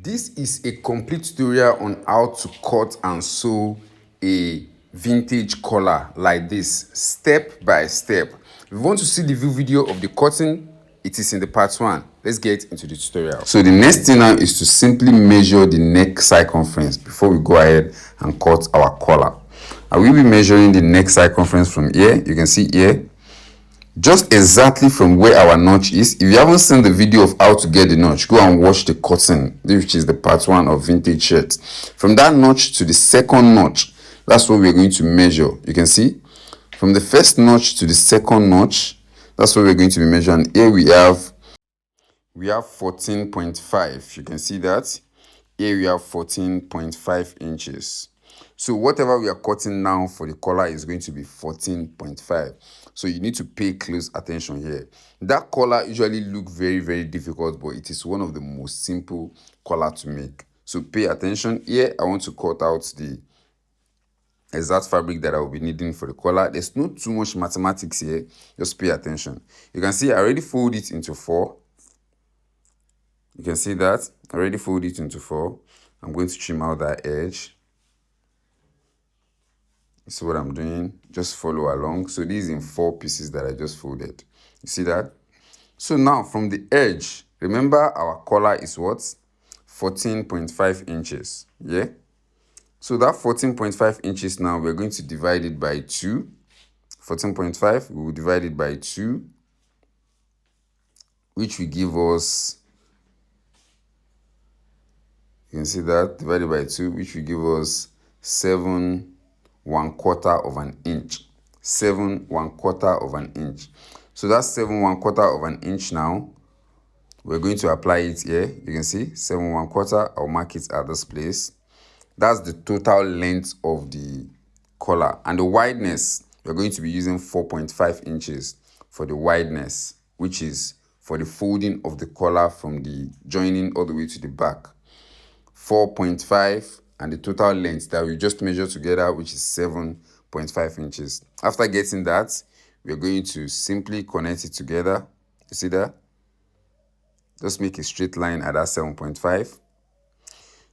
This is a complete tutorial on how to cut and sew a vintage collar like this, step by step. If you want to see the full video of the cutting, it is in the part 1. Let's get into the tutorial. So the next thing now is to simply measure the neck circumference before we go ahead and cut our collar. I will be measuring the neck circumference from here. You can see here, just exactly from where our notch is. If you haven't seen the video of how to get the notch, go and watch the cutting, which is the part 1 of vintage shirts. From that notch to the second notch, that's what we're going to measure. You can see from the first notch to the second notch, that's what we're going to be measuring. Here we have 14.5. You can see that here we have 14.5 inches. So whatever we are cutting now for the collar is going to be 14.5. So you need to pay close attention here. That collar usually looks very difficult, but it is one of the most simple collar to make. So pay attention. Here I want to cut out the exact fabric that I will be needing for the collar. There's not too much mathematics here. Just pay attention. You can see I already fold it into 4. You can see that I already fold it into 4. I'm going to trim out that edge. See what I'm doing? Just follow along. So this is in 4 pieces that I just folded. You see that? So now from the edge, remember our collar is what? 14.5 inches. Yeah? So that 14.5 inches now, we're going to divide it by 2. 14.5, we will divide it by 2, which will give us, you can see that, divided by 2, which will give us 7 1/4 of an inch. 7 1/4 of an inch. So that's 7 1/4 of an inch now. We're going to apply it here. You can see 7 1/4. I'll mark it at this place. That's the total length of the collar. And the wideness, we're going to be using 4.5 inches for the wideness, which is for the folding of the collar from the joining all the way to the back. 4.5 and the total length that we just measured together, which is 7.5 inches. After getting that, we're going to simply connect it together. You see that? Just make a straight line at that 7.5.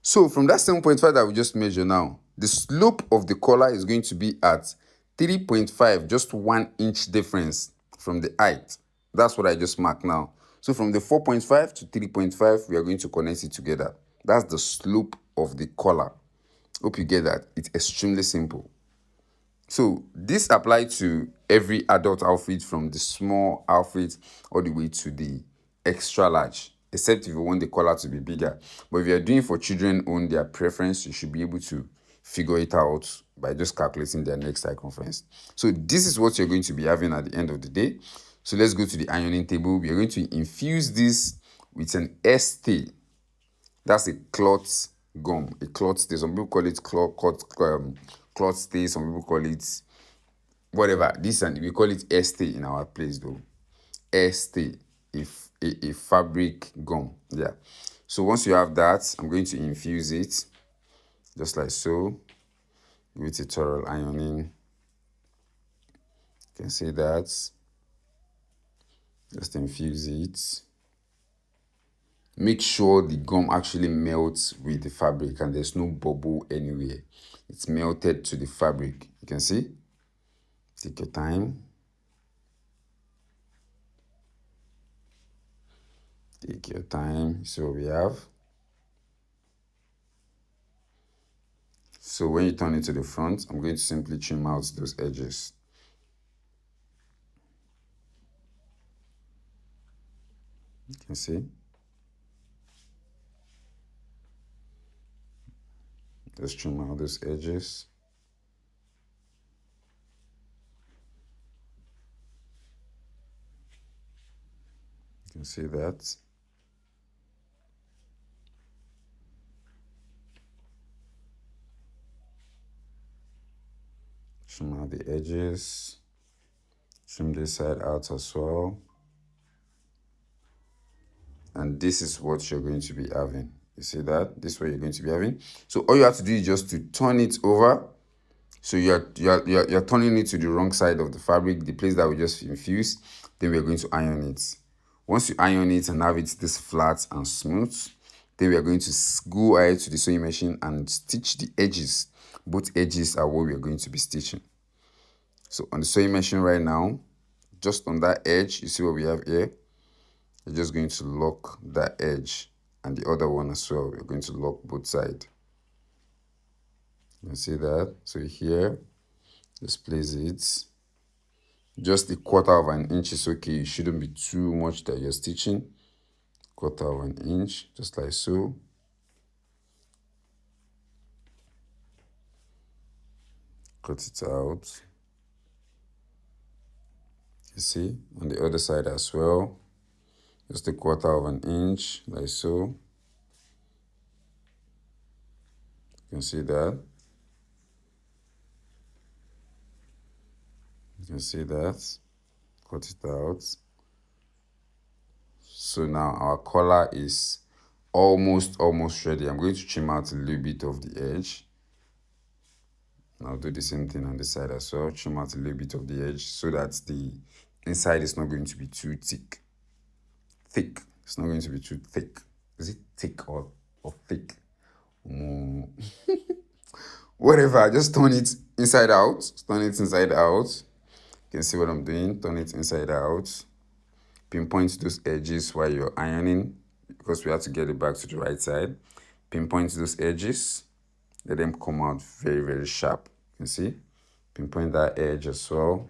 So from that 7.5 that we just measured now, the slope of the collar is going to be at 3.5, just 1 inch difference from the height. That's what I just marked now. So from the 4.5 to 3.5, we are going to connect it together. That's the slope of the collar. Hope you get that. It's extremely simple. So this applies to every adult outfit, from the small outfit all the way to the extra large, except if you want the collar to be bigger. But if you're doing for children on their preference, you should be able to figure it out by just calculating their neck circumference. So this is what you're going to be having at the end of the day. So let's go to the ironing table. We are going to infuse this with an ST. That's a cloth gum, a cloth stay. Some people call it cloth stay. Some people call it whatever. This, and we call it ST in our place though. ST, if a fabric gum. Yeah. So once you have that, I'm going to infuse it just like so. Give it a thorough ironing. You can see that. Just infuse it. Make sure the gum actually melts with the fabric and there's no bubble anywhere. It's melted to the fabric. You can see. Take your time. Take your time. See what we have. So when you turn it to the front, I'm going to simply trim out those edges. You can see. Let's trim out those edges. You can see that. Trim out the edges. Trim this side out as well. And this is what you're going to be having. You see that? This is what you're going to be having. So all you have to do is just to turn it over. So you're turning it to the wrong side of the fabric, the place that we just infused. Then we're going to iron it. Once you iron it and have it this flat and smooth, Then we are going to go ahead to the sewing machine and stitch the edges. Both edges are what we are going to be stitching. So on the sewing machine right now, just on that edge, you see what we have here? We're just going to lock that edge and the other one as well. We're going to lock both sides. You can see that. So here, just place it. Just a quarter of an inch is okay. It shouldn't be too much that you're stitching. Quarter of an inch, just like so. Cut it out. You see, on the other side as well. Just a quarter of an inch, like so. You can see that. You can see that. Cut it out. So now our collar is almost ready. I'm going to trim out a little bit of the edge. I'll do the same thing on the side as well. Trim out a little bit of the edge so that the inside is not going to be too thick. It's not going to be too thick. Is it thick or thick? Whatever. Just turn it inside out. Turn it inside out. You can see what I'm doing. Turn it inside out. Pinpoint those edges while you're ironing because we have to get it back to the right side. Pinpoint those edges. Let them come out very sharp. You can see? Pinpoint that edge as well.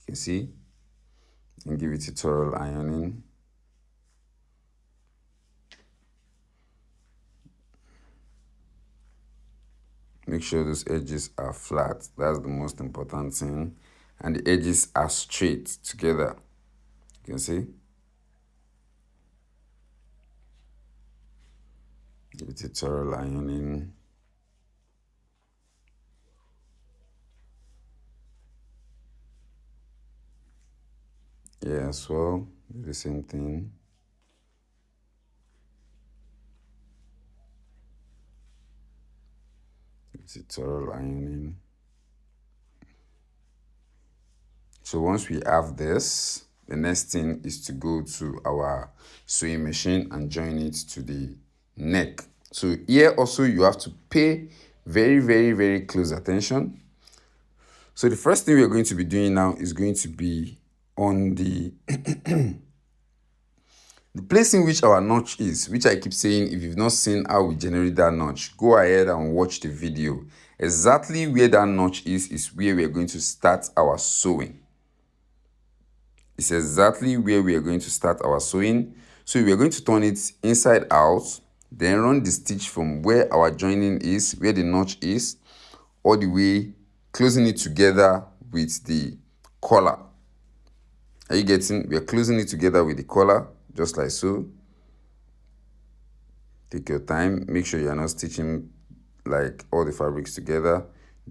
You can see? And give it a thorough ironing. Make sure those edges are flat. That's the most important thing. And the edges are straight together. You can see? Give it a thorough ironing. Yeah, as well. Do the same thing. Give it a thorough ironing. So once we have this, the next thing is to go to our sewing machine and join it to the neck. So here also you have to pay very close attention. So the first thing we're going to be doing now is going to be on the the place in which our notch is, which I keep saying, if you've not seen how we generate that notch, go ahead and watch the video. Exactly where that notch is where we're going to start our sewing. It's exactly where we are going to start our sewing. So we are going to turn it inside out, then run the stitch from where our joining is, where the notch is, all the way closing it together with the collar. Are you getting? We are closing it together with the collar, just like so. Take your time. Make sure you are not stitching like all the fabrics together.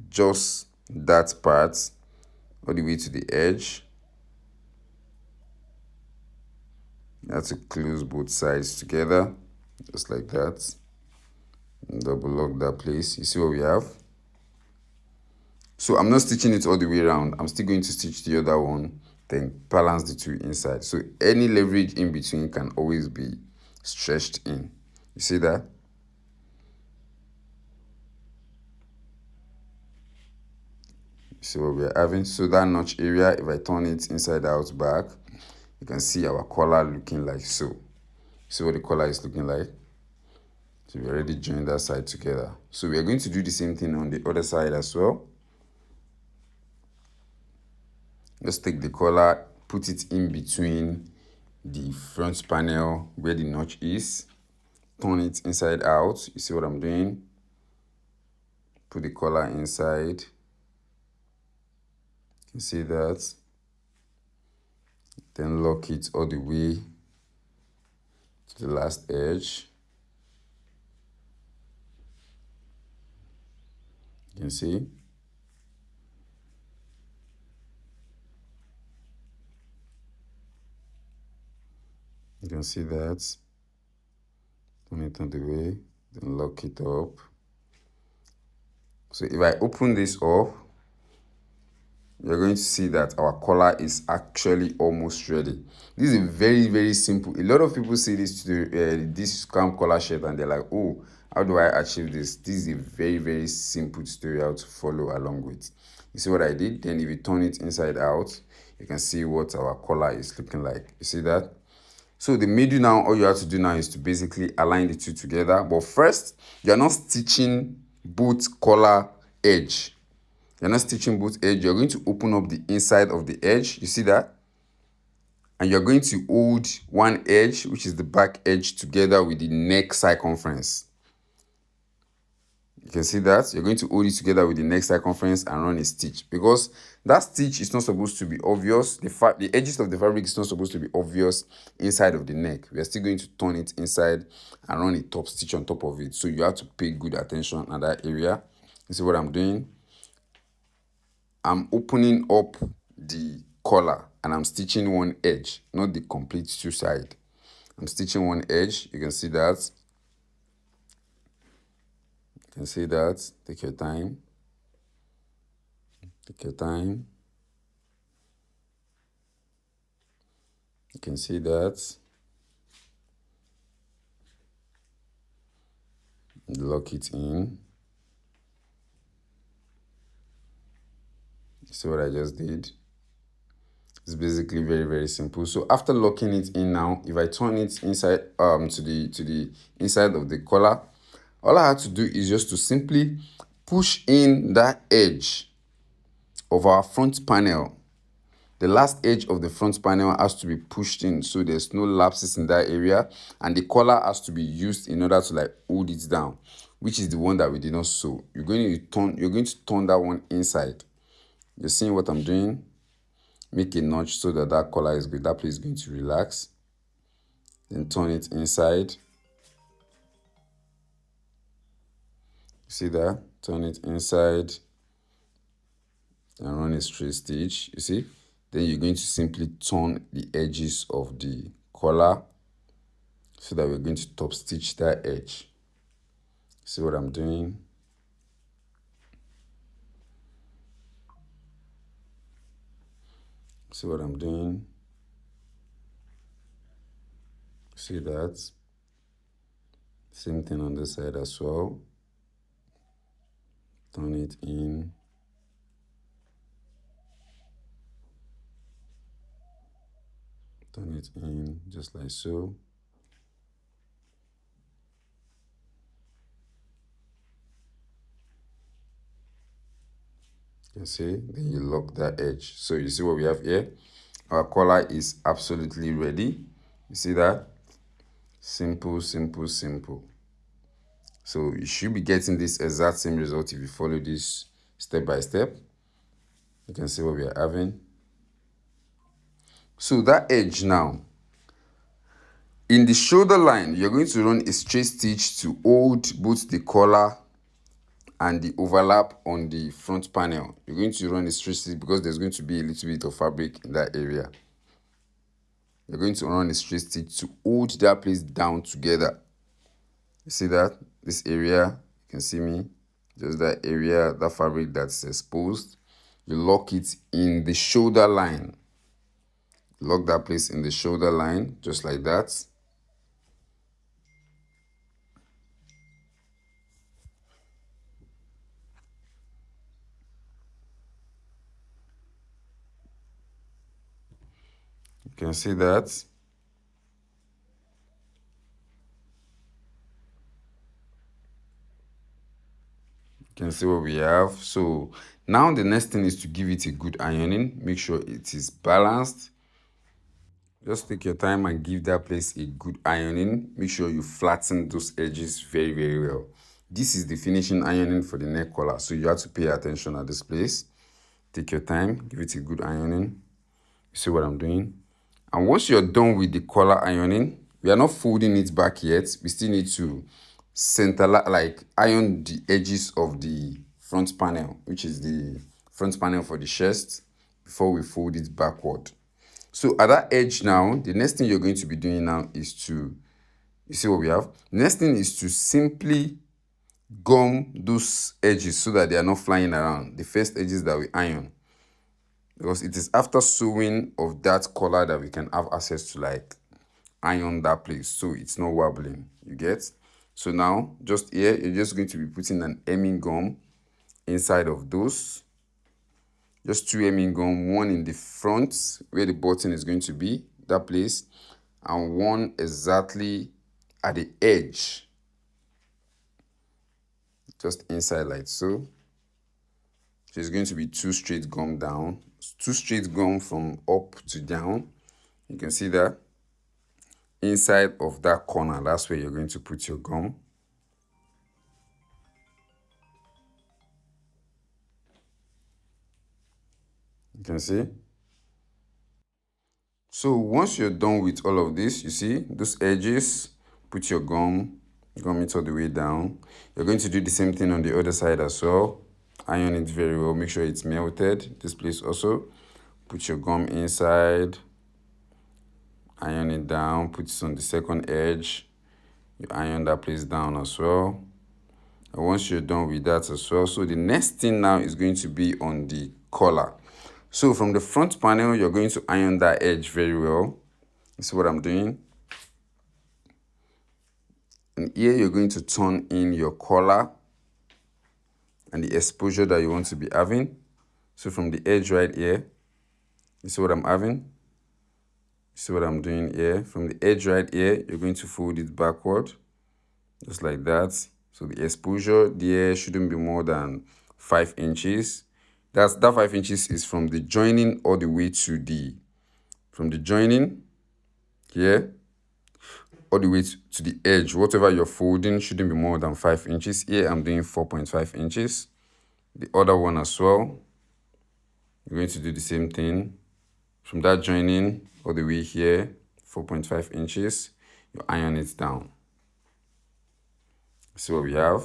Just that part all the way to the edge. You have to close both sides together, just like that. And double lock that place. You see what we have? So I'm not stitching it all the way around. I'm still going to stitch the other one, then balance the two inside. So any leverage in between can always be stretched in. You see that? You see what we're having? So that notch area, if I turn it inside out back, you can see our collar looking like so. See what the collar is looking like? So we already joined that side together. So we are going to do the same thing on the other side as well. Let's take the collar, put it in between the front panel where the notch is. Turn it inside out. You see what I'm doing? Put the collar inside. You see that? Then lock it all the way to the last edge. You can see. You can see that. Turn it on the way, then lock it up. So if I open this up, you're going to see that our collar is actually almost ready. This is very, very simple. A lot of people see this scam collar shirt and they're like, oh, how do I achieve this? This is a very, very simple tutorial to follow along with. You see what I did? Then if you turn it inside out, you can see what our collar is looking like. You see that? So the middle now, all you have to do now is to basically align the two together. But first, you're not stitching both collar edge. You're not stitching both edge. You're going to open up the inside of the edge. You see that? And you're going to hold one edge, which is the back edge, together with the neck circumference. You can see that. You're going to hold it together with the neck circumference and run a stitch. Because that stitch is not supposed to be obvious. The edges of the fabric is not supposed to be obvious inside of the neck. We are still going to turn it inside and run a top stitch on top of it. So you have to pay good attention at that area. You see what I'm doing? I'm opening up the collar and I'm stitching one edge, not the complete two side. I'm stitching one edge. You can see that. You can see that. Take your time. Take your time. You can see that. Lock it in. See what I just did? It's basically very, very simple. So after locking it in now, if I turn it inside to the inside of the collar, all I have to do is just to simply push in that edge of our front panel. The last edge of the front panel has to be pushed in so there's no lapses in that area, and the collar has to be used in order to like hold it down, which is the one that we did not sew. You're going to turn that one inside. You're seeing what I'm doing? Make a notch so that that collar is good. That place is going to relax. Then turn it inside. See that? Turn it inside and run a straight stitch. You see? Then you're going to simply turn the edges of the collar so that we're going to top stitch that edge. See what I'm doing? See what I'm doing? See that? Same thing on this side as well. Turn it in. Turn it in just like so. You see, then you lock that edge. So you see what we have here? Our collar is absolutely ready. You see that? Simple, simple, simple. So you should be getting this exact same result if you follow this step by step. You can see what we are having. So that edge now, in the shoulder line, you're going to run a straight stitch to hold both the collar and the overlap on the front panel. You're going to run a straight stitch because there's going to be a little bit of fabric in that area. You're going to run a straight stitch to hold that place down together. You see that? This area, you can see me, just that area, that fabric that's exposed. You lock it in the shoulder line. Lock that place in the shoulder line, just like that. You can see that. You can see what we have. So now the next thing is to give it a good ironing. Make sure it is balanced. Just take your time and give that place a good ironing. Make sure you flatten those edges very, very well. This is the finishing ironing for the neck collar, so you have to pay attention at this place. Take your time, give it a good ironing. You see what I'm doing? And once you're done with the collar ironing, we are not folding it back yet. We still need to iron the edges of the front panel, which is the front panel for the chest, before we fold it backward. So at that edge now, the next thing you're going to be doing now is to, you see what we have? The next thing is to simply gum those edges so that they are not flying around. The first edges that we iron. because it is after sewing of that collar that we can have access to like iron that place, so it's not wobbling. You get? So now just here you're just going to be putting an hemming gum inside of those. Just two hemming gum, one in the front where the button is going to be, that place, and one exactly at the edge, just inside like so. So it's going to be two straight gum down, two straight gum from up to down. You can see that inside of that corner, that's where you're going to put your gum. You can see. So once you're done with all of this, you see those edges, put your gum it all the way down. You're going to do the same thing on the other side as well. Iron it very well, make sure it's melted. This place also, put your gum inside, iron it down, put it on the second edge. You iron that place down as well. And once you're done with that as well, so the next thing now is going to be on the collar. So from the front panel, you're going to iron that edge very well. You see what I'm doing? And here you're going to turn in your collar and the exposure that you want to be having. So from the edge right here, you see what I'm having? You see what I'm doing here? From the edge right here, you're going to fold it backward, just like that. So the exposure there shouldn't be more than 5 inches. That 5 inches is from the joining all the way to the, from the joining here, all the way to the edge. Whatever you're folding shouldn't be more than 5 inches. Here I'm doing 4.5 inches. The other one as well, you're going to do the same thing. From that joining all the way here, 4.5 inches, you iron it down. See what we have?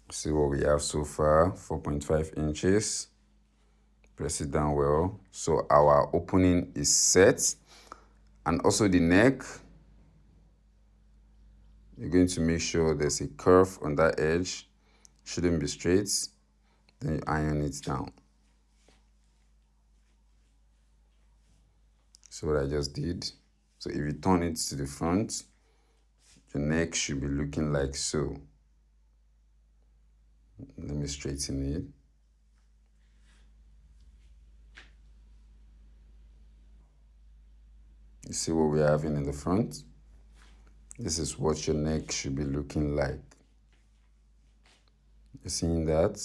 See what we have so far, 4.5 inches. Press it down well. So our opening is set. And also the neck, you're going to make sure there's a curve on that edge. Shouldn't be straight. Then you iron it down. See what I just did? So if you turn it to the front, your neck should be looking like so. Let me straighten it. You see what we're having in the front? This is what your neck should be looking like. You seeing that?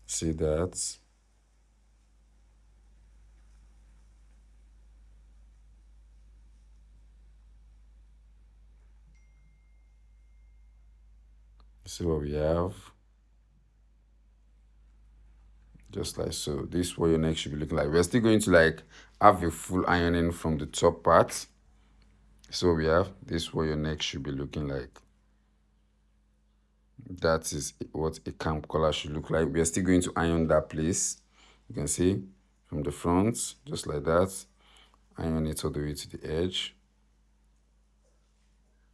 See that? See what we have? Just like so. This is what your neck should be looking like. We're still going to like have a full ironing from the top part. So we have this is what your neck should be looking like. That is what a camp collar should look like. We are still going to iron that place. You can see from the front, just like that. Iron it all the way to the edge.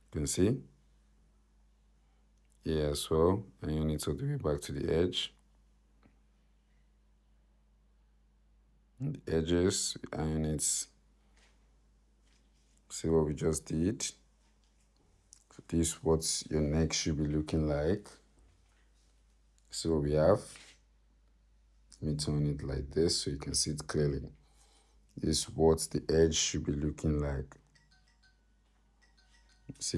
You can see. Here as well. Iron it all the way back to the edge. And the edges, iron it. See what we just did. So this is what your neck should be looking like. See what we have. Let me turn it like this so you can see it clearly. This is what the edge should be looking like. See